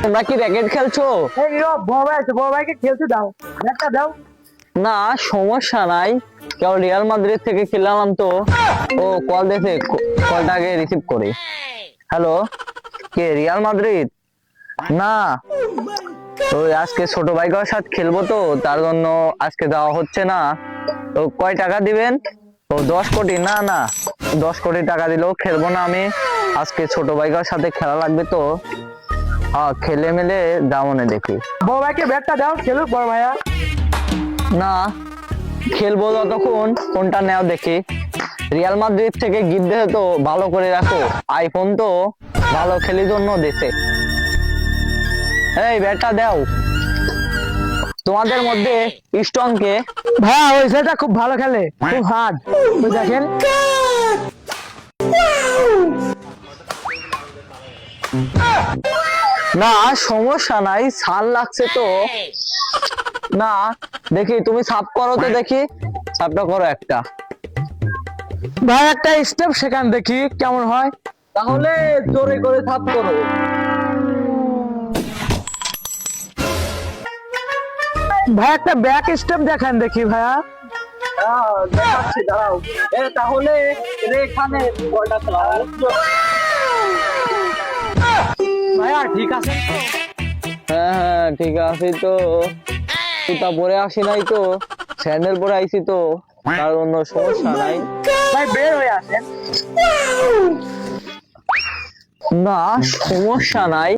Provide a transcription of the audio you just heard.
তোমরা কি র্যাকেট খেলছো? বড় ভাইকে খেলতে দাও, ব্যাটটা দাও। না সমস্যা নাই, কেউ রিয়াল মাদ্রিদ থেকে খেললাম তো। ও কল দিয়েছে, কলটা আগে রিসিভ করি। হ্যালো, কে রিয়াল মাদ্রিদ? না ওই আজকে ছোট ভাইকার সাথে খেলবো তো, তার জন্য আজকে দেওয়া হচ্ছে না। তো কয় টাকা দিবেন? ও 10 কোটি? না না, 10 কোটি টাকা দিলেও খেলবো না আমি, আজকে ছোট ভাইকার সাথে খেলা লাগবে তো। হ্যাঁ খেলে মেলে দামনে দেখি। বড় ভাইকে ব্যাটটা দাও, খেলুক বড় ভাইয়া। না খেলবো যতক্ষণ, ফোনটা নেও দেখি। রিয়াল মাদ্রিদ থেকে গিফট দিতে তো ভালো করে রাখো, আইফোন তো ভালো খেলি জন্য দিতে। এই ব্যাটটা দাও। তোমাদের মধ্যে স্ট্রং কে? ভাইয়া ওই ছেলেটা খুব ভালো খেলে, খুব হার্ড, ওই দেখেন। না সমস্যা নাই, ছাল লাগছে তো। না দেখি তুমি সাপ করো তো দেখি, সাপটা করো একটা। ভাই একটা স্টেপ সেখান দেখি কেমন হয়। তাহলে জোরে করে সাপ করো। ভাই একটা ব্যাক স্টেপ দেখান দেখি ভাইয়া। দেখাচ্ছি দাঁড়াও। তাহলে এখানে বলটা চালাও। ভাইয়া ঠিক আছে তো? হ্যাঁ হ্যাঁ ঠিক আছে তো, জুতা পরে আসি নাই তো, স্যান্ডেল পরে আইছি তো, তার অন্য সমস্যা নাই। ভাই বের হয়ে আসেন। না সমস্যা নাই।